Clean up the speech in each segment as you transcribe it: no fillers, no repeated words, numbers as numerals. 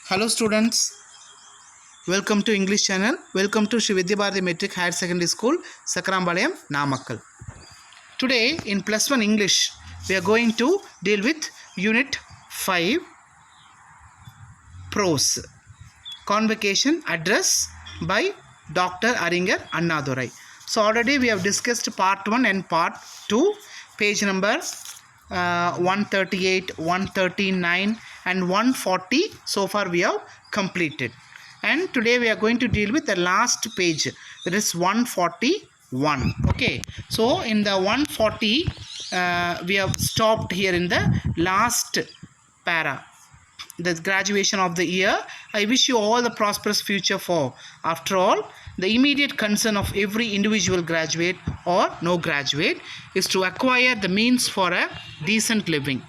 Hello students, welcome to English channel. Welcome to Sri Vidya Bharati Metric Higher Secondary School, Sakrambalayam, Namakkal. Today in plus 1 English, we are going to deal with Unit 5 Prose. Convocation address by Dr. Aringar Annadurai. So already we have discussed part 1 and part 2, page number 138, 139 and 140 so far we have completed. And today we are going to deal with the last page, that is 141. Okay, so in the 140 we have stopped here in the last para, the graduation of the year. I wish you all the prosperous future for. After all, the immediate concern of every individual graduate or no graduate is to acquire the means for a decent living.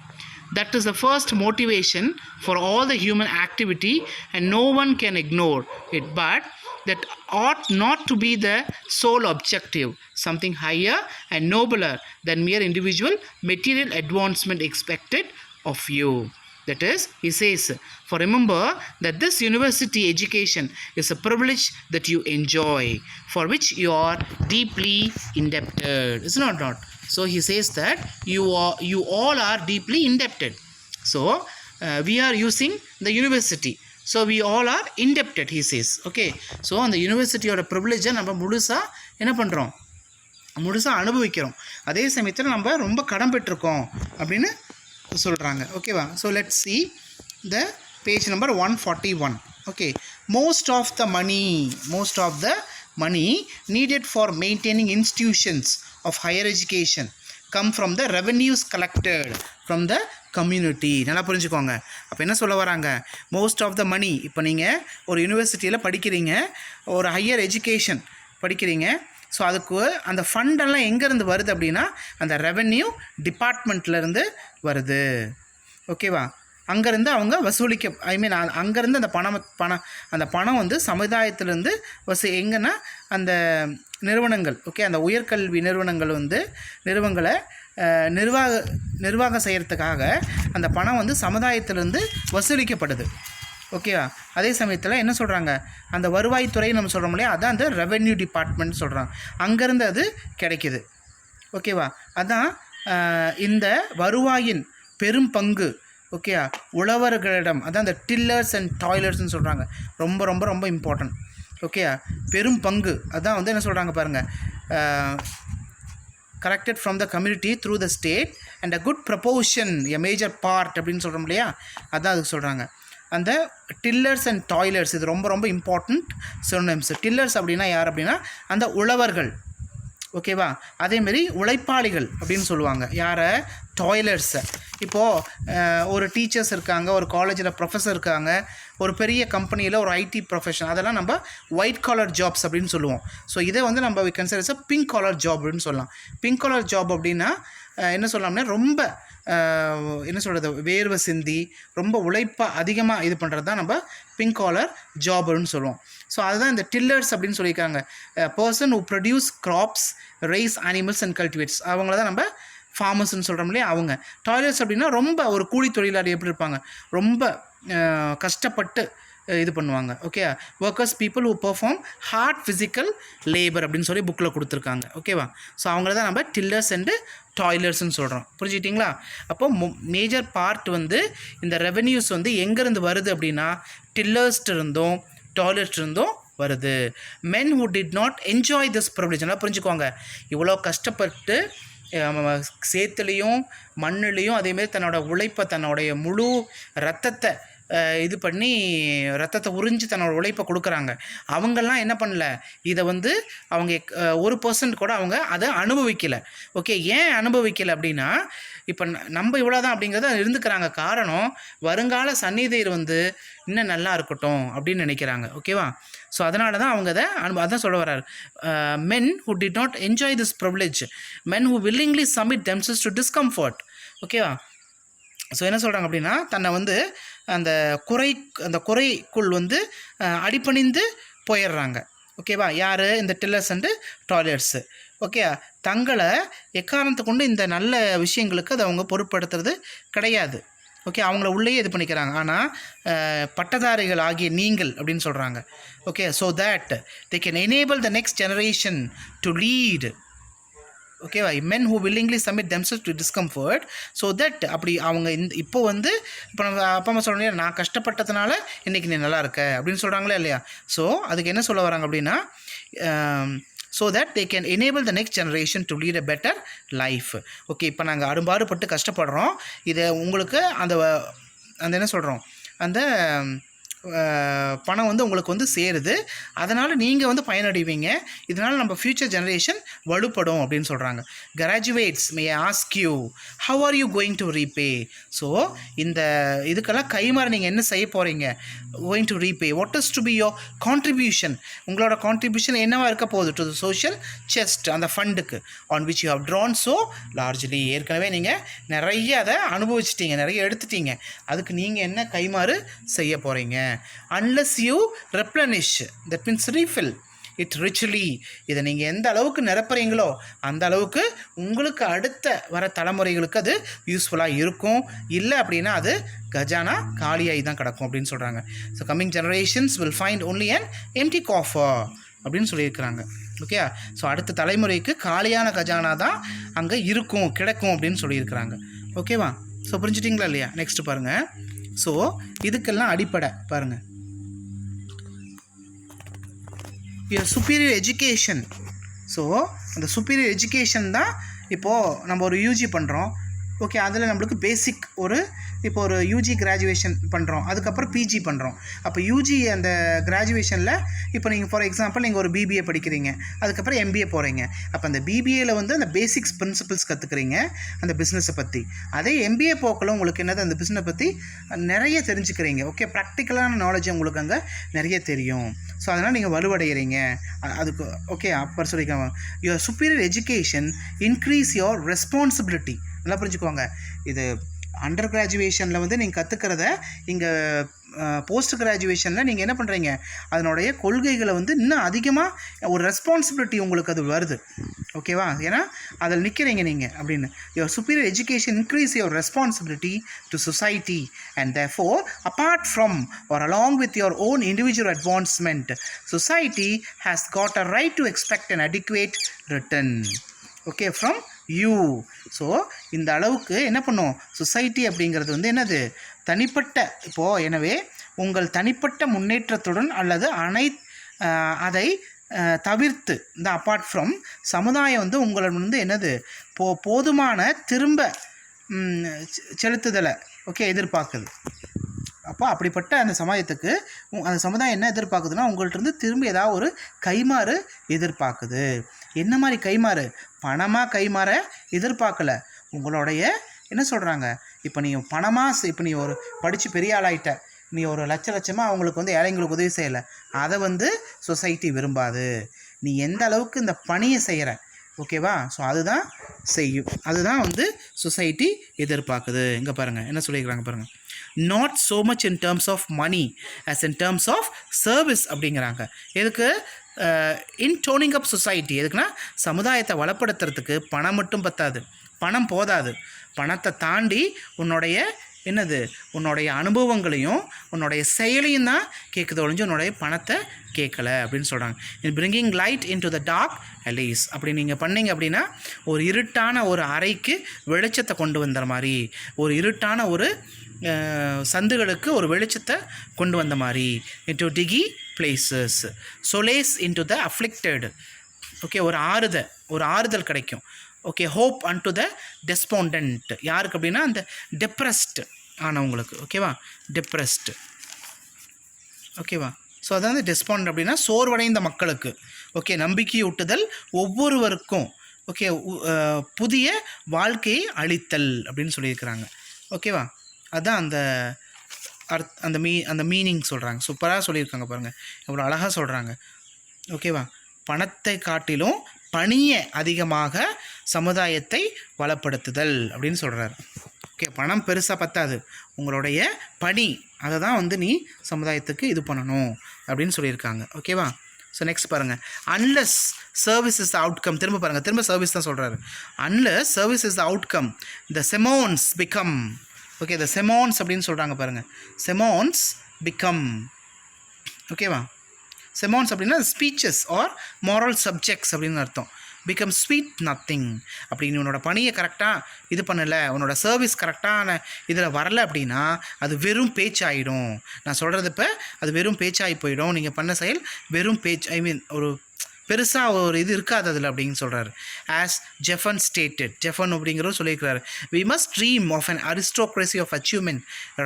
That is the first motivation for all the human activity, and no one can ignore it. But that ought not to be the sole objective. Something higher and nobler than mere individual material advancement expected of you. That is, he says, for remember that this university education is a privilege that you enjoy, for which you are deeply indebted. Is it not? So he says that you all are deeply indebted. So we are using the university. So we all are indebted, he says. Okay. So on the university or a privilege, நம்ம முழுசா என்ன பண்றோம்? முழுசா அனுபவிக்கிறோம். அதே சமயத்துல நம்ம ரொம்ப கடன் பெற்றிருக்கோம் அப்படினு சொல்றாங்க. ஓகேவா? So let's see the page number 141. Okay. Most of the money needed for maintaining institutions of higher education come from the revenues collected from the community. நல்லா புரிஞ்சுக்கோங்க. அப்போ என்ன சொல்ல வராங்க? மோஸ்ட் ஆஃப் த மணி, இப்போ நீங்கள் ஒரு யூனிவர்சிட்டியில் படிக்கிறீங்க, ஒரு ஹையர் எஜுகேஷன் படிக்கிறீங்க. ஸோ அதுக்கு அந்த ஃபண்டெல்லாம் எங்கேருந்து வருது அப்படின்னா அந்த ரெவென்யூ டிபார்ட்மெண்ட்லேருந்து வருது. ஓகேவா? அங்கேருந்து அவங்க வசூலிக்க அங்கேருந்து அந்த பணம் வந்து சமுதாயத்திலேருந்து எங்கன்னா அந்த நிறுவனங்கள், ஓகே, அந்த உயர்கல்வி நிறுவனங்கள் வந்து நிர்வாகம் செய்கிறதுக்காக அந்த பணம் வந்து சமுதாயத்திலேருந்து வசூலிக்கப்படுது. ஓகேவா? அதே சமயத்தில் என்ன சொல்கிறாங்க, அந்த வருவாய்த்துறை நம்ம சொல்கிறோம் இல்லையா, அதான் அந்த ரெவென்யூ டிபார்ட்மெண்ட் சொல்கிறாங்க, அங்கேருந்து அது கிடைக்கிது. ஓகேவா? அதான் இந்த வருவாயின் பெரும் பங்கு, ஓகேயா, உழவர்களிடம், அதான் அந்த டில்லர்ஸ் அண்ட் டாய்லர்ஸ்ன்னு சொல்கிறாங்க, ரொம்ப ரொம்ப ரொம்ப இம்பார்ட்டன்ட். ஓகேயா? பெரும் பங்கு அதான் வந்து என்ன சொல்கிறாங்க பாருங்கள், collected from the community through the state and a good proportion, a major part அப்படின்னு சொல்கிறோம் இல்லையா, அதான் அதுக்கு சொல்கிறாங்க. அந்த டில்லர்ஸ் அண்ட் டாய்லர்ஸ் இது ரொம்ப ரொம்ப இம்பார்ட்டண்ட் சினோனிம்ஸ். டில்லர்ஸ் அப்படின்னா யார் அப்படின்னா அந்த உழவர்கள். ஓகேவா? அதேமாரி உழைப்பாளிகள் அப்படின்னு சொல்லுவாங்க யாரை? டாய்லர்ஸை. இப்போது ஒரு டீச்சர்ஸ் இருக்காங்க, ஒரு காலேஜில் ப்ரொஃபஸர் இருக்காங்க, ஒரு பெரிய கம்பெனியில் ஒரு ஐடி ப்ரொஃபஷன், அதெல்லாம் நம்ம ஒயிட் காலர் ஜாப்ஸ் அப்படின்னு சொல்லுவோம். ஸோ இதை வந்து நம்ம we considers a pink collar job அப்படின்னு சொல்லலாம். பிங்க் காலர் ஜாப் அப்படின்னா என்ன சொல்லலாம்னா ரொம்ப என்ன சொல்கிறது, வேர்வை சிந்தி ரொம்ப உழைப்பாக அதிகமாக இது பண்ணுறது தான் நம்ம பிங்க் காலர் ஜாப் அப்படின்னு சொல்லுவோம். ஸோ அதுதான் இந்த டில்லர்ஸ் அப்படின்னு சொல்லியிருக்காங்க. Person who produce crops, raise animals and cultivates, அவங்கள தான் நம்ம ஃபார்மர்ஸ்ன்னு சொல்கிறோம் இல்லையா அவங்க. டாய்லர்ஸ் அப்படின்னா ரொம்ப ஒரு கூலி தொழிலாளி எப்படி இருப்பாங்க, ரொம்ப கஷ்டப்பட்டு இது பண்ணுவாங்க. Okay, workers people who perform hard physical labour அப்படின்னு சொல்லி புக்கில் கொடுத்துருக்காங்க. ஓகேவா? ஸோ அவங்கள தான் நம்ம டில்லர்ஸ் அண்டு டாய்லர்ஸ்ன்னு சொல்கிறோம். புரிஞ்சுக்கிட்டிங்களா? அப்போ மேஜர் பார்ட் வந்து இந்த ரெவென்யூஸ் வந்து எங்கேருந்து வருது அப்படின்னா டில்லர்ஸ்ட் இருந்தும் டாய்லெட் இருந்தும் வருது. Men who did not enjoy this privilege, நல்லா புரிஞ்சுக்கோங்க, இவ்வளோ கஷ்டப்பட்டு சேத்துலேயும் மண்ணுலேயும் அதேமாரி தன்னோட உழைப்பை, தன்னுடைய முழு ரத்தத்தை இது பண்ணி ரத்தத்தை உறிஞ்சி தன்னோட உழைப்பை கொடுக்குறாங்க. அவங்கெல்லாம் என்ன பண்ணல, இதை வந்து அவங்க 1% கூட அவங்க அதை அனுபவிக்கலை. ஓகே, ஏன் அனுபவிக்கலை அப்படின்னா இப்போ நம்ம இவ்வளோ தான் அப்படிங்கிறத இருந்துக்கிறாங்க. காரணம், வருங்கால சந்நிதியர் வந்து இன்னும் நல்லா இருக்கட்டும் அப்படின்னு நினைக்கிறாங்க. ஓகேவா? ஸோ அதனால தான் அவங்க அதான் சொல்ல வர்றாரு, men who did not enjoy this privilege, men who willingly submit themselves to discomfort. ஓகேவா? ஸோ என்ன சொல்கிறாங்க அப்படின்னா தன்னை வந்து அந்த குறைக்குள் வந்து அடிபணிந்து போயிடுறாங்க. ஓகேவா? யார்? இந்த டில்லர்ஸ் அண்டு டாய்லெட்ஸு. ஓகே, தங்களை எக்காரணத்தை கொண்டு இந்த நல்ல விஷயங்களுக்கு அதை அவங்க பொருட்படுத்துறது கிடையாது. ஓகே, அவங்கள உள்ளேயே இது பண்ணிக்கிறாங்க. ஆனால் பட்டதாரிகள் ஆகிய நீங்கள் அப்படின்னு சொல்கிறாங்க. Okay, so that they can enable the next generation to lead. ஓகேவா, men who willingly submit themselves to discomfort so that அப்படி அவங்க இப்போ நம்ம அப்பா அம்மா சொல்கிறேன், நான் கஷ்டப்பட்டதுனால இன்றைக்கி நீ நல்லா இருக்க அப்படின்னு சொல்கிறாங்களே இல்லையா. ஸோ அதுக்கு என்ன சொல்ல வராங்க அப்படின்னா, so that they can enable the next generation to lead a better life. Okay, இப்போ நாங்கள் அரும்பாடுபட்டு கஷ்டப்படுறோம், இதை உங்களுக்கு அந்த என்ன சொல்கிறோம், அந்த பணம் உங்களுக்கு சேருது, அதனால் நீங்கள் பயனடைவீங்க, இதனால் நம்ம ஃப்யூச்சர் ஜெனரேஷன் வலுப்படும் அப்படின்னு சொல்கிறாங்க. Graduates may ask you how are you going to repay. So இந்த இதுக்கெல்லாம் கைமாற நீங்கள் என்ன செய்ய போகிறீங்க, going to repay, what is to be your contribution, உங்களோட கான்ட்ரிபியூஷன் என்னவா இருக்க போகுது டு த சோஷியல் செஸ்ட், அந்த ஃபண்டுக்கு on which you have drawn so largely. ஏற்கனவே நீங்கள் நிறைய அதை அனுபவிச்சிட்டீங்க, நிறைய எடுத்துட்டீங்க, அதுக்கு நீங்கள் என்ன கைமாறு செய்ய போகிறீங்க. Unless you replenish, that means refill it richly. இதை நீங்கள் எந்த அளவுக்கு நிரப்புறீங்களோ அந்த அளவுக்கு உங்களுக்கு அடுத்த வர தலைமுறைகளுக்கு அது யூஸ்ஃபுல்லாக இருக்கும். இல்லை அப்படின்னா அது கஜானா காலியாகி தான் கிடக்கும் அப்படின்னு சொல்கிறாங்க. So coming generations will find only an empty coffer அப்படின்னு சொல்லியிருக்கிறாங்க. ஓகே, ஸோ அடுத்த தலைமுறைக்கு காலியான கஜானா தான் அங்கே இருக்கும், கிடைக்கும் அப்படின்னு சொல்லியிருக்கிறாங்க. ஓகேவா, ஸோ புரிஞ்சுட்டிங்களா இல்லையா. நெக்ஸ்ட் பாருங்கள். ஸோ இதுக்கெல்லாம் அடிப்படை பாருங்கள், superior education. ஸோ அந்த superior education தான் இப்போது நம்ம ஒரு யூஜி பண்ணுறோம். ஓகே, அதில் நம்மளுக்கு பேசிக் இப்போ ஒரு யூஜி கிராஜுவேஷன் பண்ணுறோம், அதுக்கப்புறம் பிஜி பண்ணுறோம். அப்போ யூஜி அந்த கிராஜுவேஷனில் இப்போ நீங்கள் ஃபார் எக்ஸாம்பிள் நீங்கள் ஒரு பிபிஏ படிக்கிறீங்க, அதுக்கப்புறம் எம்பிஏ போகிறீங்க. அப்போ அந்த பிபிஏயில் அந்த பேசிக்ஸ் பிரின்சிபல்ஸ் கற்றுக்குறீங்க அந்த பிஸ்னஸை பற்றி. அதே எம்பிஏ போக்கில் உங்களுக்கு என்னது அந்த பிஸ்னஸ் பற்றி நிறைய தெரிஞ்சுக்கிறீங்க. ஓகே, ப்ராக்டிக்கலான நாலேஜ் உங்களுக்கு அங்கே நிறைய தெரியும். ஸோ அதனால் நீங்கள் வலுவடைகிறீங்க அதுக்கு. ஓகே, அப்போ சொல்லிக்கலாம், your superior education increase your responsibility. நல்லா புரிஞ்சுக்கோங்க, இது அண்டர் கிராஜுவேஷனில் நீங்கள் கற்றுக்கிறத இங்கே போஸ்ட் கிராஜுவேஷனில் நீங்கள் என்ன பண்ணுறீங்க, அதனுடைய கொள்கைகளை இன்னும் அதிகமாக ஒரு ரெஸ்பான்சிபிலிட்டி உங்களுக்கு அது வருது. ஓகேவா, ஏன்னா அதில் நிற்கிறீங்க நீங்கள் அப்படின்னு. Your superior education increase your responsibility to society and therefore apart from or along with your own individual advancement, society has got a right to expect an adequate return. Okay, from you. So இந்த அளவுக்கு என்ன பண்ணும் society அப்படிங்கிறது என்னது, தனிப்பட்ட இப்போது. எனவே உங்கள் தனிப்பட்ட முன்னேற்றத்துடன் அல்லது அதை தவிர்த்து இந்த அப்பார்ட் ஃப்ரம் சமுதாயம் உங்களை என்னது போதுமான திரும்ப செலுத்துதலை எதிர்பார்க்குது. அப்போ அப்படிப்பட்ட அந்த சமுதாயத்துக்கு அந்த சமுதாயம் என்ன எதிர்பார்க்குதுன்னா, உங்கள்கிட்ட திரும்ப ஏதாவது ஒரு கைமாறு எதிர்பார்க்குது. என்ன மாதிரி கைமாறு, பணமாக கைமாற எதிர்பார்க்கல. உங்களுடைய என்ன சொல்கிறாங்க, இப்போ நீ பணமாக இப்போ நீ ஒரு படித்து பெரிய ஆளாயிட்ட, நீ ஒரு லட்சமாக அவங்களுக்கு ஏழைங்களுக்கு உதவி செய்யலை, அதை சொசைட்டி விரும்பாது. நீ எந்த அளவுக்கு இந்த பணியை செய்கிற, ஓகேவா, ஸோ அதுதான் செய்யும், அதுதான் சொசைட்டி எதிர்பார்க்குது. இங்கே பாருங்கள் என்ன சொல்லியிருக்கிறாங்க பாருங்கள், not so much in terms of money as in terms of service அப்படிங்கிறாங்க. எதுக்கு, இன் டோனிங் அப் சொசைட்டி. எதுக்குன்னா சமுதாயத்தை வளப்படுத்துறதுக்கு பணம் மட்டும் பத்தாது, பணம் போதாது, பணத்தை தாண்டி உன்னுடைய அனுபவங்களையும் உன்னுடைய செயலையும் தான் கேட்குது ஒழிஞ்சு உன்னுடைய பணத்தை கேட்கலை அப்படின்னு சொல்கிறாங்க. In bringing light into the dark alleys. அப்படி நீங்கள் பண்ணிங்க அப்படின்னா ஒரு இருட்டான ஒரு அறைக்கு வெளிச்சத்தை கொண்டு வந்த மாதிரி, ஒரு இருட்டான ஒரு சந்துகளுக்கு ஒரு வெளிச்சத்தை கொண்டு வந்த மாதிரி. இன்டு டிகி places solace into the afflicted. Okay, ஒரு ஆறுதல் கிடைக்கும். Okay, hope unto the despondent. யாருக்கு அப்படின்னா அந்த டெப்ரெஸ்டு ஆனவங்களுக்கு. ஓகேவா, டெப்ரெஸ்டு. ஓகேவா, ஸோ அதாவது டெஸ்பாண்ட் அப்படின்னா சோர்வடைந்த மக்களுக்கு. ஓகே, நம்பிக்கையூட்டுதல் ஒவ்வொருவருக்கும். ஓகே, புதிய வாழ்க்கையை அளித்தல் அப்படின்னு சொல்லியிருக்கிறாங்க. ஓகேவா, அதுதான் அந்த மீனிங் சொல்கிறாங்க. சூப்பராக சொல்லியிருக்காங்க பாருங்கள், எவ்வளோ அழகாக சொல்கிறாங்க. ஓகேவா, பணத்தை காட்டிலும் பணியை அதிகமாக சமுதாயத்தை வளப்படுத்துதல் அப்படின்னு சொல்கிறாரு. ஓகே, பணம் பெருசாக பத்தாது, உங்களுடைய பணி அதை தான் நீ சமுதாயத்துக்கு இது பண்ணணும் அப்படின்னு சொல்லியிருக்காங்க. ஓகேவா, ஸோ நெக்ஸ்ட் பாருங்கள், unless service is the outcome. திரும்ப பாருங்கள், திரும்ப சர்வீஸ் தான் சொல்கிறாரு. Unless service is the outcome the sermons become okay, the sermons அப்படின்னு சொல்கிறாங்க பாருங்கள். செமான்ஸ் பிகம், ஓகேவா. செமான்ஸ் அப்படின்னா ஸ்பீச்சஸ் ஆர் மாரல் சப்ஜெக்ட்ஸ் அப்படின்னு அர்த்தம். Become sweet nothing. அப்படி நீ உன்னோட பணியை கரெக்டாக இது பண்ணலை, உன்னோட சர்வீஸ் கரெக்டான இதில் வரலை அப்படின்னா அது வெறும் பேச்சாயிடும். நான் சொல்கிறது இப்போ அது வெறும் பேச்சாகி போயிடும். நீங்கள் பண்ண செயல் வெறும் பேச்சு, ஐ மீன் ஒரு பெருசாக ஒரு இது இருக்காது அதில் அப்படின்னு சொல்கிறாரு. ஆஸ் ஜெஃபன் ஸ்டேட்டட், ஜெஃபன் அப்படிங்கிறவர் சொல்லியிருக்கிறாரு, we must dream of an aristocracy of achievement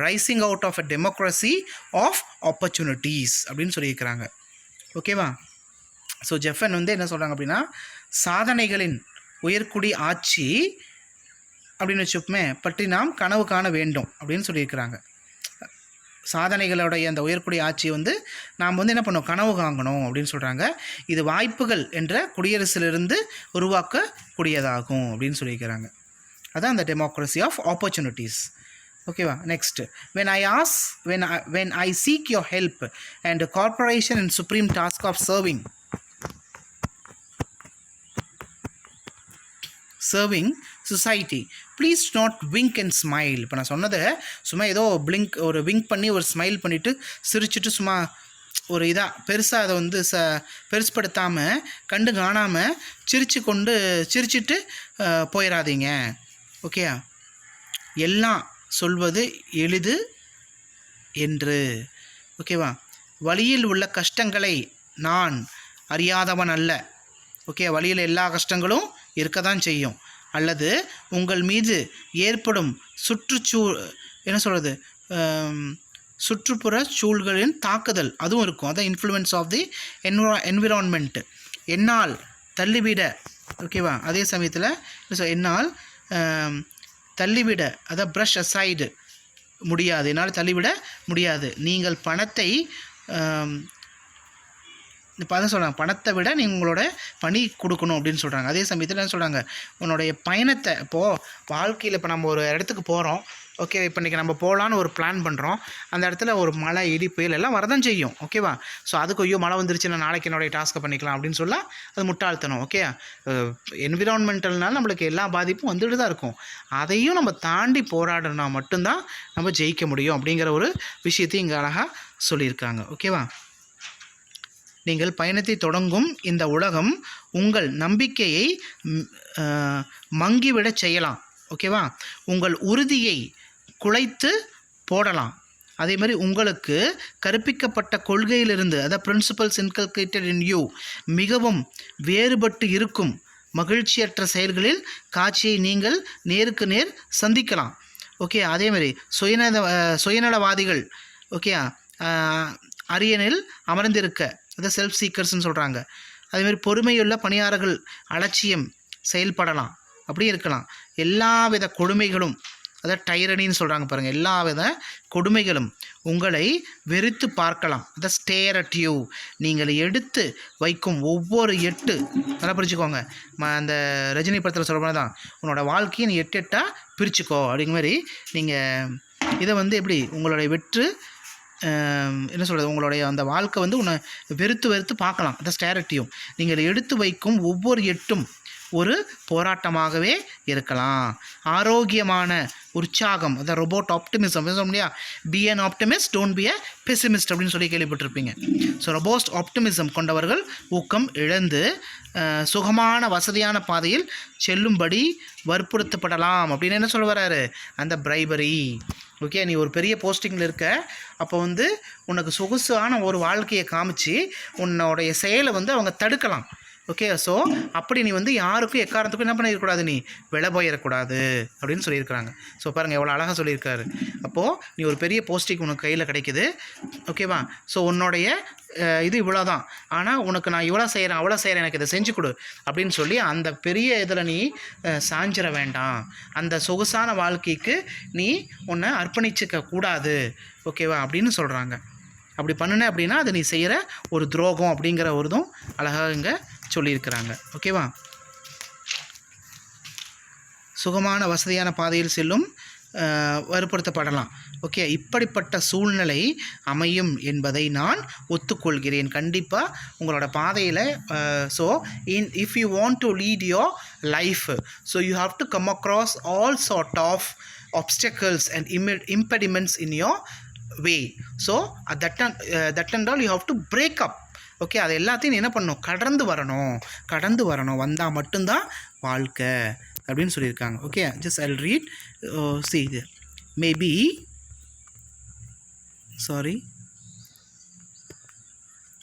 rising out of a democracy of opportunities அப்படின்னு சொல்லியிருக்கிறாங்க. ஓகேவா. ஸோ ஜெஃபன் வந்து என்ன சொல்கிறாங்க அப்படின்னா, சாதனைகளின் உயர்குடி ஆட்சி அப்படின்னு வச்சுப்போமே பற்றி நாம் கனவு காண வேண்டும் அப்படின்னு சொல்லியிருக்கிறாங்க. சாதனைகளுடைய அந்த உயர்குடி ஆட்சியை வந்து நாம் வந்து என்ன பண்ணோம், கனவு காங்கணும் அப்படின்னு சொல்கிறாங்க. இது வாய்ப்புகள் என்ற குடியரசிலிருந்து உருவாக்கக்கூடியதாகும் அப்படின்னு சொல்லியிருக்கிறாங்க. அதான் அந்த டெமோக்ரஸி ஆஃப் ஆப்பர்ச்சுனிட்டிஸ். ஓகேவா. Next, when I seek your help and cooperation in supreme task of serving society, please not wink and smile. இப்போ நான் சொன்னதை சும்மா ஏதோ விங்க் பண்ணி ஒரு ஸ்மைல் பண்ணிவிட்டு சிரிச்சுட்டு சும்மா ஒரு இதாக பெருசாக அதை வந்து பெருசுப்படுத்தாமல் கண்டு காணாமல் சிரிச்சிட்டு போயிடாதீங்க. ஓகே. எல்லாம் சொல்வது எளிது என்று. ஓகேவா. வழியில் உள்ள கஷ்டங்களை நான் அறியாதவன் அல்ல. ஓகே. வழியில் எல்லா கஷ்டங்களும் இருக்க தான் செய்யும். அல்லது உங்கள் மீது ஏற்படும் சுற்றுப்புற சூழல்களின் தாக்குதல் அதுவும் இருக்கும். அதான் இன்ஃப்ளூயன்ஸ் ஆஃப் தி என்விரான்மெண்ட் என்னால் தள்ளிவிட. ஓகேவா. அதே சமயத்தில் என்னால் தள்ளிவிட, அதான் ப்ரஷ் அசைடு முடியாது, என்னால் தள்ளிவிட முடியாது. நீங்கள் பணத்தை இப்போ அதான் சொல்கிறாங்க, பணத்தை விட நீங்கள் உங்களோட பணி கொடுக்கணும் அப்படின்னு சொல்கிறாங்க. அதே சமயத்தில் என்ன சொல்கிறாங்க, உன்னுடைய பயணத்தை இப்போது வாழ்க்கையில் இப்போ நம்ம ஒரு இடத்துக்கு போகிறோம். ஓகே. இப்போ இன்றைக்கி நம்ம போகலான்னு ஒரு பிளான் பண்ணுறோம். அந்த இடத்துல ஒரு மழை இடி புயல் எல்லாம் வரதான் செய்யும். ஓகேவா. ஸோ அதுக்கு ஐயோ மழை வந்துருச்சு, நான் நாளைக்கு என்னுடைய டாஸ்க்கை பண்ணிக்கலாம் அப்படின்னு சொல்லலாம். அது முட்டாள்தனம். ஓகே. என்விரான்மெண்டல்னால நம்மளுக்கு எல்லா பாதிப்பும் வந்துட்டு தான் இருக்கும். அதையும் நம்ம தாண்டி போராடினா மட்டும்தான் நம்ம ஜெயிக்க முடியும் அப்படிங்கிற ஒரு விஷயத்தையும் இங்கே அழகாக சொல்லியிருக்காங்க. ஓகேவா. நீங்கள் பயணத்தை தொடங்கும் இந்த உலகம் உங்கள் நம்பிக்கையை மங்கிவிடச் செய்யலாம். ஓகேவா. உங்கள் உறுதியை குலைத்து போடலாம். அதே மாதிரி உங்களுக்கு கற்பிக்கப்பட்ட கொள்கையிலிருந்து, அதாவது பிரின்சிபல்ஸ் இன்கல்கேட்டட் இன் யூ, மிகவும் வேறுபட்டு இருக்கும் மகிழ்ச்சியற்ற செயல்களில் காட்சியை நீங்கள் நேருக்கு நேர் சந்திக்கலாம். ஓகே. அதே மாதிரி சுயநலவாதிகள் ஓகே அரியணில் அமர்ந்திருக்க, அதாவது செல்ஃப் சீக்கர்ஸ்ன்னு சொல்கிறாங்க. அதேமாதிரி பொறுமையுள்ள பணியாளர்கள் அலட்சியம் செயல்படலாம், அப்படியே இருக்கலாம். எல்லாவித கொடுமைகளும், அதாவது டைரனின்னு சொல்கிறாங்க பாருங்கள், எல்லாவித கொடுமைகளும் உங்களை வெறுத்து பார்க்கலாம். அதாவது ஸ்டேர் அட் யூ. நீங்கள் எடுத்து வைக்கும் ஒவ்வொரு எட்டு, நல்லா பிரிச்சுக்கோங்க. அந்த ரஜினி படத்தில் சொல்கிற தான் உன்னோட வாழ்க்கையை நீ எட்டாக பிரிச்சுக்கோ அப்படிங்கிற மாதிரி நீங்கள் இதை வந்து எப்படி உங்களுடைய என்ன சொல்கிறது, உங்களுடைய அந்த வாழ்க்கை வந்து உன்னை வெறுத்து பார்க்கலாம். அந்த ஸ்டேரட்டியும் நீங்கள் எடுத்து வைக்கும் ஒவ்வொரு எட்டும் ஒரு போராட்டமாகவே இருக்கலாம். ஆரோக்கியமான உற்சாகம், அதான் ரோபோட் ஆப்டிமிசம் இல்லையா. Be an optimist, don't be a pessimist அப்படின்னு சொல்லி கேள்விப்பட்டிருப்பீங்க. ஸோ ரோபோஸ்ட் ஆப்டிமிசம் கொண்டவர்கள் ஊக்கம் இழந்து சுகமான வசதியான பாதையில் செல்லும்படி வற்புறுத்தப்படலாம் அப்படின்னு என்ன சொல்ல வர்றாரு, அந்த பிரைபரி. ஓகே. நீ ஒரு பெரிய போஸ்டிங்கில் இருக்க, அப்போ வந்து உனக்கு சொகுசான ஒரு வாழ்க்கையை காமிச்சு உன்னோடைய செயலை வந்து அவங்க தடுக்கலாம். ஓகே. ஸோ அப்படி நீ வந்து யாருக்கும் எக்காரணத்துக்கும் என்ன பண்ணிடக்கூடாது, நீ விலை போயிடக்கூடாது அப்படின்னு சொல்லியிருக்கிறாங்க. ஸோ பாருங்கள் எவ்வளோ அழகாக சொல்லியிருக்காரு. அப்போது நீ ஒரு பெரிய போஸ்டிங் உனக்கு கையில் கிடைக்குது. ஓகேவா. ஸோ உன்னுடைய இது இவ்வளோ தான், ஆனால் உனக்கு நான் இவ்வளோ செய்கிறேன் அவ்வளோ செய்கிறேன், எனக்கு இதை செஞ்சு கொடு அப்படின்னு சொல்லி அந்த பெரிய இதில் நீ சாஞ்சிட வேண்டாம். அந்த சொகுசான வாழ்க்கைக்கு நீ உன்னை அர்ப்பணிச்சிக்க கூடாது. ஓகேவா அப்படின்னு சொல்கிறாங்க. அப்படி பண்ணின அப்படின்னா அது நீ செய்கிற ஒரு துரோகம் அப்படிங்கிற ஒரு இதுவும் அழகாக இங்கே சொல்லியிருக்கிறாங்க. ஓகேவா. சுகமான வசதியான பாதையில் செல்லும் வற்புறுத்தப்படலாம். ஓகே. இப்படிப்பட்ட சூழ்நிலை அமையும் என்பதை நான் ஒத்துக்கொள்கிறேன். கண்டிப்பாக உங்களோட பாதையில் so if you want to lead your life, so you have to come across all sort of obstacles and impediments in your way. So that and all you have to break up. Okay, அது எல்லாத்தையும் என்ன பண்ணணும், கடந்து வரணும் வந்தால் மட்டும்தான் வாழ்க்கை அப்படின்னு சொல்லியிருக்காங்க. Okay, just I will read. see இது maybe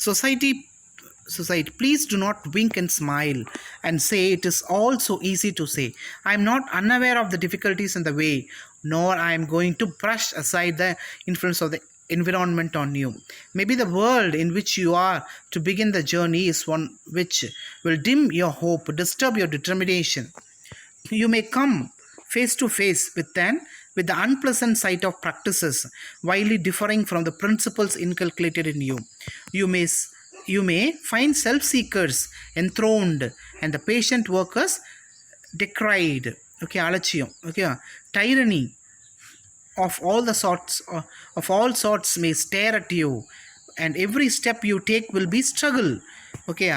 society, please do not wink and smile and say it is all so easy to say. I am not unaware of the difficulties in the way, nor I am going to brush aside the influence of the environment on you. Maybe the world in which you are to begin the journey is one which will dim your hope, disturb your determination. You may come face to face with the unpleasant sight of practices widely differing from the principles inculcated in you. You may find self-seekers enthroned and the patient workers decried. Okay, alachiyam. Okay, tyranny of all sorts may stare at you, and every step you take will be struggle. Okay,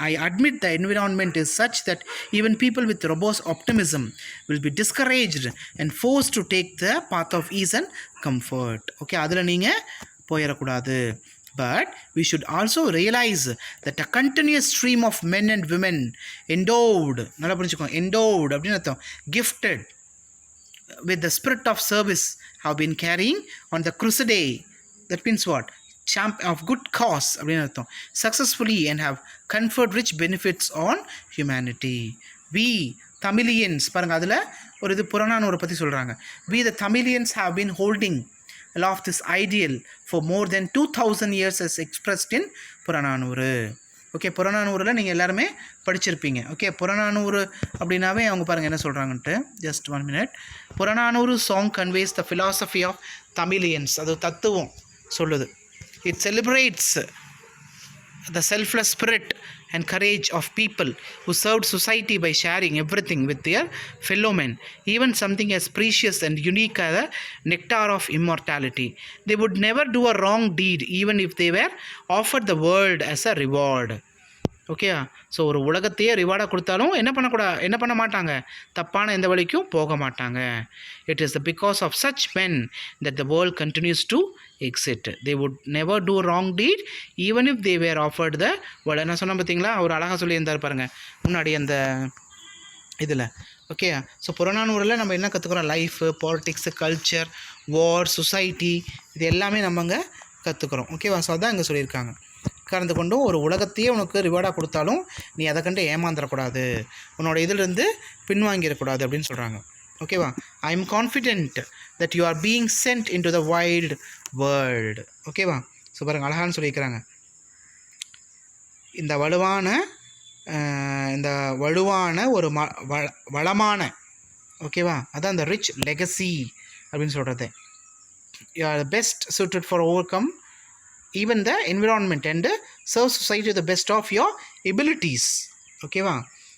I admit the environment is such that even people with robust optimism will be discouraged and forced to take the path of ease and comfort. Okay, adula neenga poyirakoodadu. But we should also realize that a continuous stream of men and women endowed அப்படின்னு அர்த்தம், gifted with the spirit of service have been carrying on the crusade. That means what? Champion of good cause அப்படின்னு அர்த்தம், successfully, and have conferred rich benefits on humanity. We Tamilians, பாருங்க அதில் ஒரு இது புறநானூறு பற்றி சொல்கிறாங்க. We the Tamilians have been holding aloft this ideal for more than 2000 years as expressed in Purananuru. Okay, புறநானூறில் நீங்கள் எல்லாருமே படிச்சிருப்பீங்க. ஓகே, புறநானூறு அப்படின்னாவே அவங்க பாருங்கள் என்ன சொல்கிறாங்கன்ட்டு. Just 1 minute. Purananuru song conveys the philosophy of Tamilians. அது தத்துவம் சொல்லுது. It celebrates the selfless spirit and courage of people who served society by sharing everything with their fellow men, even something as precious and unique as the nectar of immortality. They would never do a wrong deed even if they were offered the world as a reward. Okay, so ஒரு உலகத்தையே ரிவார்டாக கொடுத்தாலும் என்ன பண்ண மாட்டாங்க, தப்பான எந்த வழிக்கும் போக மாட்டாங்க. It is because of such men that the world continues to exist. They would never do wrong deed even if they were offered the world. என்ன சொன்னால் பார்த்தீங்களா, அவர் அழகாக சொல்லியிருந்தார் பாருங்க முன்னாடி அந்த இதில். ஓகே, ஸோ புறநானூறில் நம்ம என்ன கற்றுக்குறோம், லைஃபு, பாலிட்டிக்ஸு, கல்ச்சர், வார், சொசைட்டி, இது எல்லாமே நம்ம அங்கே கற்றுக்குறோம். ஓகேவா, ஸோ அதான் இங்கே சொல்லியிருக்காங்க. கலந்து கொண்டும் ஒரு உலகத்தையே உனக்கு ரிவார்டாக கொடுத்தாலும் நீ அதை கண்டு ஏமாந்துடக்கூடாது, உன்னோட இதிலிருந்து பின்வாங்கிடக்கூடாது அப்படின்னு சொல்கிறாங்க. ஓகேவா, I am confident that you are being sent into the wild world. ஓகேவா, ஸோ பாருங்க அழகான்னு சொல்லியிருக்கிறாங்க. இந்த வலுவான ஒரு வளமான, ஓகேவா, அதான் இந்த ரிச் லெகசி அப்படின்னு சொல்கிறது. You are best suited for overcome even the environment and serve society to the best of your abilities. ஓகேவா,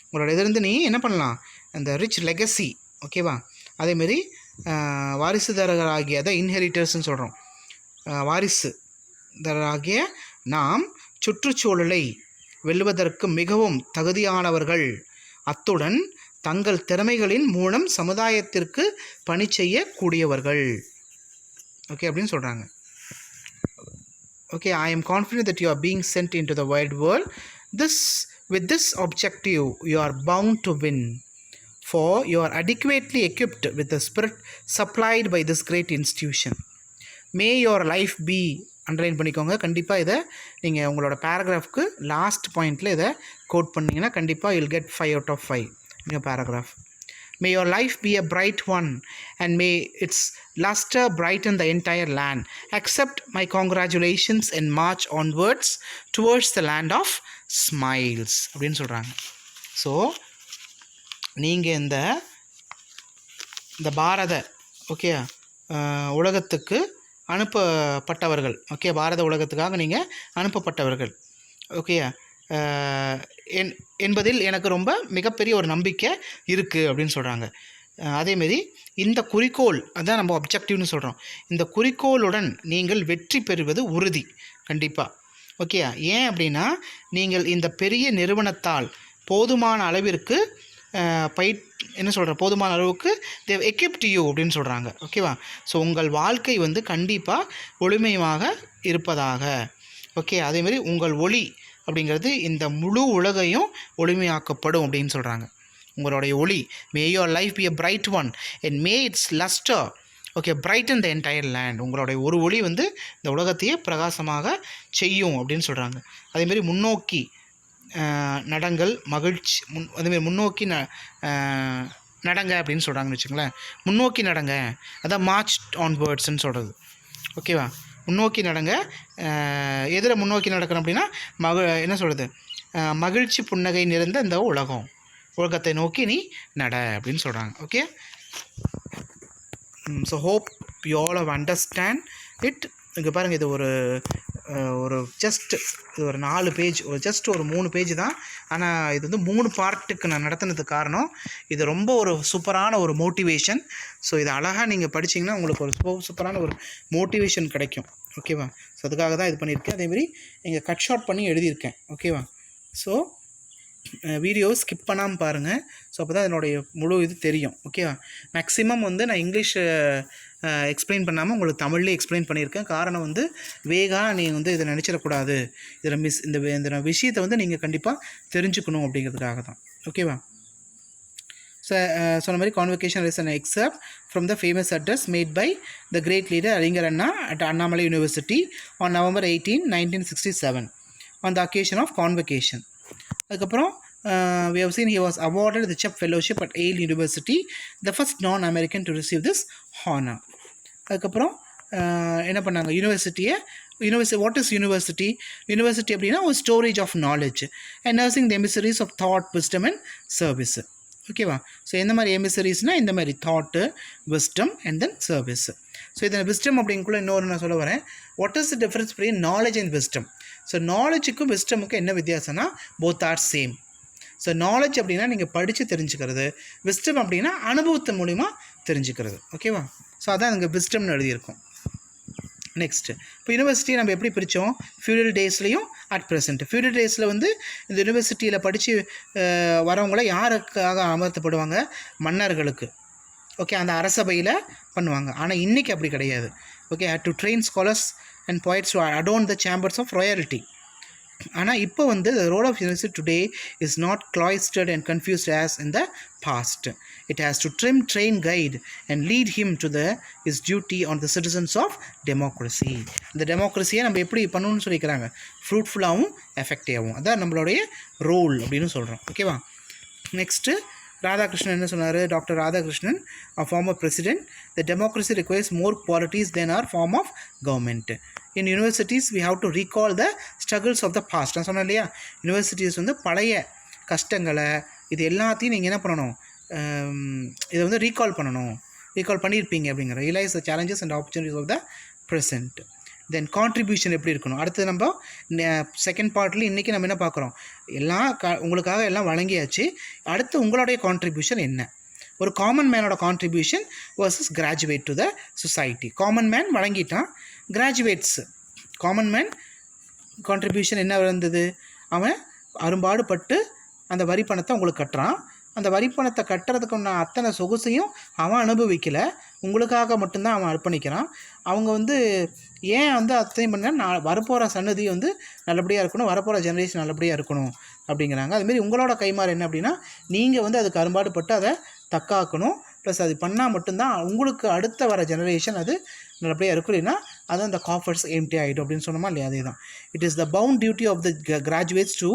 உங்களோட இதிலிருந்து நீ என்ன பண்ணலாம், அந்த ரிச் லெகசி. ஓகேவா, அதேமாரி வாரிசுதாரராகிய, அதான் இன்ஹெரிட்டர்ஸ்ன்னு சொல்கிறோம், வாரிசுதாரராகிய நாம் சுற்றுச்சூழலை வெல்வதற்கு மிகவும் தகுதியானவர்கள், அத்துடன் தங்கள் திறமைகளின் மூலம் சமுதாயத்திற்கு பணி செய்யக்கூடியவர்கள். ஓகே அப்படின்னு சொல்கிறாங்க. Okay, I am confident that you are being sent into the wide world. With this objective, you are bound to win, for you are adequately equipped with the spirit supplied by this great institution. May your life be, underline பண்ணிக்கோங்க கண்டிப்பாக. இதை நீங்கள் உங்களோட பேராகிராஃப்க்கு last பாயிண்டில் இதை code பண்ணிங்கன்னா கண்டிப்பாக you'll get 5 out of 5 in your paragraph. May your life be a bright one, and may its luster brighten the entire land. Accept my congratulations and march onwards towards the land of smiles. அப்படின்னு சொல்கிறாங்க. So நீங்கள் இந்த பாரத okay உலகத்துக்கு அனுப்பப்பட்டவர்கள். Okay, பாரத உலகத்துக்காக நீங்கள் அனுப்பப்பட்டவர்கள். Okay என்பதில் எனக்கு ரொம்ப மிகப்பெரிய ஒரு நம்பிக்கை இருக்குது அப்படின்னு சொல்கிறாங்க. அதேமாரி இந்த குறிக்கோள், அதான் நம்ம அப்ஜெக்டிவ்னு சொல்கிறோம், இந்த குறிக்கோளுடன் நீங்கள் வெற்றி பெறுவது உறுதி கண்டிப்பாக. ஓகே, ஏன் அப்படின்னா நீங்கள் இந்த பெரிய நிறுவனத்தால் போதுமான அளவிற்கு என்ன சொல்கிற போதுமான அளவுக்கு தேவ் எக்யூப்ட் யூ அப்படின்னு சொல்கிறாங்க. ஓகேவா? ஸோ உங்கள் வாழ்க்கை வந்து கண்டிப்பாக ஒளிமயமாக இருப்பதாக. ஓகே, அதேமாதிரி உங்கள் ஒளி அப்படிங்கிறது இந்த முழு உலகையும் ஒளிமையாக்கப்படும் அப்படின்னு சொல்கிறாங்க. உங்களுடைய ஒளி, may your life be a bright one and may its lustre okay brighten the entire land. உங்களுடைய ஒரு ஒளி வந்து இந்த உலகத்தையே பிரகாசமாக செய்யும் அப்படின்னு சொல்கிறாங்க. அதேமாரி முன்னோக்கி நடங்கள் மகிழ்ச்சி அதேமாரி முன்னோக்கி நடங்க அப்படின்னு சொல்கிறாங்கன்னு வச்சுங்களேன். முன்னோக்கி நடங்க, அதான் மார்ச் ஆன்வர்ட்ஸ்ன்னு சொல்கிறது. ஓகேவா? முன்னோக்கி நடங்க. எதில் முன்னோக்கி நடக்கணும் அப்படின்னா என்ன சொல்கிறது, மகிழ்ச்சி புன்னகை நிறைந்த இந்த உலகத்தை நோக்கி நீ நட அப்படின்னு சொல்கிறாங்க. Okay, so hope you all have understand it. இங்கே பாருங்கள், இது ஒரு ஜஸ்ட் இது ஒரு 4 பேஜ், ஜஸ்ட் ஒரு 3 பேஜ் தான். ஆனால் இது வந்து 3 பார்ட்டுக்கு நான் நடத்தினதுக்கு காரணம் இது ரொம்ப ஒரு சூப்பரான ஒரு மோட்டிவேஷன். ஸோ இதை அழகாக நீங்கள் படிச்சிங்கன்னா உங்களுக்கு ஒரு சூப்பரான ஒரு மோட்டிவேஷன் கிடைக்கும். ஓகேவா? ஸோ அதுக்காக தான் இது பண்ணியிருக்கேன். அதேமாதிரி இங்கே கட் ஷார்ட் பண்ணி எழுதியிருக்கேன். ஓகேவா? ஸோ வீடியோ ஸ்கிப் பண்ணாமல் பாருங்கள். ஸோ அப்போ தான் என்னுடைய முழு இது தெரியும். ஓகேவா? மேக்ஸிமம் வந்து நான் இங்கிலீஷ் எக்ஸ்பிளைன் பண்ணாமல் உங்களுக்கு தமிழ்லேயே எக்ஸ்பிளைன் பண்ணியிருக்கேன். காரணம் வந்து நீங்கள் வந்து இதை நினச்சிடக்கூடாது, இதில் இந்த விஷயத்தை வந்து நீங்கள் கண்டிப்பாக தெரிஞ்சுக்கணும் அப்படிங்கிறதுக்காக தான். ஓகேவா? ஸோ சொன்ன மாதிரி convocation is an excerpt from the famous address made by the great leader அறிஞர் Anna at Annamalai university on November 18, 1967 on the occasion of convocation. அதுக்கப்புறம் we have seen he was awarded the Chubb Fellowship at Yale University, the first non-American to receive this honor. அதுக்கப்புறம் என்ன பண்ணாங்க, university what is university அப்படின்னா ஒரு storage of knowledge and nursing the emissaries of thought, wisdom and service. ஓகேவா? So எந்த மாதிரி எமிசரிஸ்னால் இந்த மாதிரி thought, wisdom and then service. So இதை விஸ்டம் அப்படிங்குள்ள இன்னொரு நான் சொல்ல வரேன். What is the difference between knowledge and wisdom? So நாலேஜுக்கும் விஸ்டமுக்கும் என்ன வித்தியாசம்னா both are same. So knowledge அப்படின்னா நீங்கள் படித்து தெரிஞ்சுக்கிறது, விஸ்டம் அப்படின்னா அனுபவத்தின் மூலிமா தெரிஞ்சுக்கிறது. ஓகேவா? ஸோ அதான் இங்கே விஸ்டம்னு எழுதியிருக்கோம். நெக்ஸ்ட்டு, இப்போ யூனிவர்சிட்டியை நம்ம எப்படி பிரித்தோம்? ஃபியூடல் டேஸ்லேயும் அட் ப்ரெசென்ட். ஃபியூடல் டேஸில் வந்து இந்த யூனிவர்சிட்டியில் படித்து வரவங்கள யாருக்காக அமர்த்தப்படுவாங்க? மன்னர்களுக்கு. ஓகே, அந்த அரசபையில் பண்ணுவாங்க. ஆனால் இன்றைக்கி அப்படி கிடையாது. Okay, to train scholars and poets to adorn the chambers of royalty. ஆனால் இப்போ வந்து the role of university today is not cloistered and confused as in the past. It has to trim, train, guide and lead him to his duty on the citizens of democracy. இந்த டெமோக்ரஸியை நம்ம எப்படி பண்ணணும்னு சொல்லிக்கிறாங்க? ஃப்ரூட்ஃபுல்லாகவும் எஃபெக்டிவாகவும். அதான் நம்மளுடைய role அப்படின்னு சொல்கிறோம். ஓகேவா? நெக்ஸ்ட்டு ராதாகிருஷ்ணன் என்ன சொன்னார்? Doctor Radhakrishnan, a former president, the democracy requires more qualities than our form of government. In universities we have to recall the struggles of the past. நான் சொன்னேன் இல்லையா, யூனிவர்சிட்டிஸ் வந்து பழைய கஷ்டங்களை இது எல்லாத்தையும் நீங்கள் என்ன பண்ணணும், இதை வந்து ரீகால் பண்ணியிருப்பீங்க அப்படிங்கிற. Realise the challenges and opportunities of the present. Then contribution எப்படி இருக்கணும்? அடுத்து நம்ம செகண்ட் பார்ட்டில் இன்றைக்கி நம்ம என்ன பார்க்குறோம், எல்லாம் உங்களுக்காக எல்லாம் வழங்கியாச்சு. அடுத்து உங்களுடைய கான்ட்ரிபியூஷன் என்ன? ஒரு காமன் மேனோட contribution versus graduate to the society. Common man வழங்கிட்டான், கிராஜுவேட்ஸ் காமன் மேன் கான்ட்ரிபியூஷன் என்ன இருந்தது? அவன் அரும்பாடுபட்டு அந்த வரி பணத்தை உங்களுக்கு கட்டுறான். அந்த வரி பணத்தை கட்டுறதுக்கு நான் அத்தனை சொகுசையும் அவன் அனுபவிக்கலை, உங்களுக்காக மட்டும்தான் அவன் அர்ப்பணிக்கிறான். அவங்க வந்து ஏன் வந்து அத்தையும் பண்ணால் நான் வரப்போகிற சன்னதி வந்து நல்லபடியாக இருக்கணும், வரப்போகிற ஜெனரேஷன் நல்லபடியாக இருக்கணும் அப்படிங்கிறாங்க. அதுமாரி உங்களோட கைமாறு என்ன அப்படின்னா, நீங்கள் வந்து அதுக்கு அரும்பாடுபட்டு அதை தக்காக்கணும். ப்ளஸ் அது பண்ணால் மட்டும்தான் உங்களுக்கு அடுத்த வர ஜெனரேஷன் அது நல்லபடியாக இருக்கும். இல்லைன்னா அது அந்த காஃபர்ஸ் எம்டி ஆகிடும் அப்படின்னு சொன்னோமா இல்லையா? அதே தான். It is the bound duty of the graduates to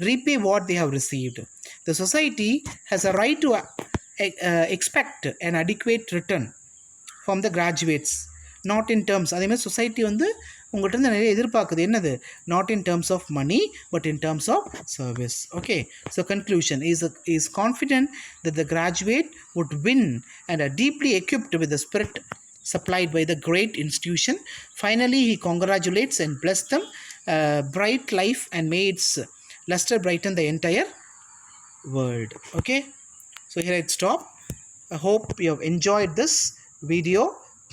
repay what they have received. The society has a right to expect an adequate return from the graduates, not in terms. அதேமாதிரி society வந்து உங்கள்கிட்ட இருந்து நிறைய எதிர்பார்க்குது. என்னது? Not in terms of money but in terms of service. Okay, so conclusion is confident that the graduate would win and are deeply equipped with the spirit supplied by the great institution. Finally, he congratulates and bless them bright life and may its luster brighten the entire world. Okay, so here I stop. I hope you have enjoyed this video.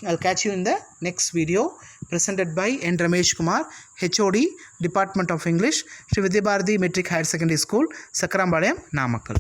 I'll catch you in the next video presented by N. Ramesh Kumar, HOD, Department of English, Sri Vidya Bharati Metric Higher Secondary School, Sakrambalayam, Namakkal.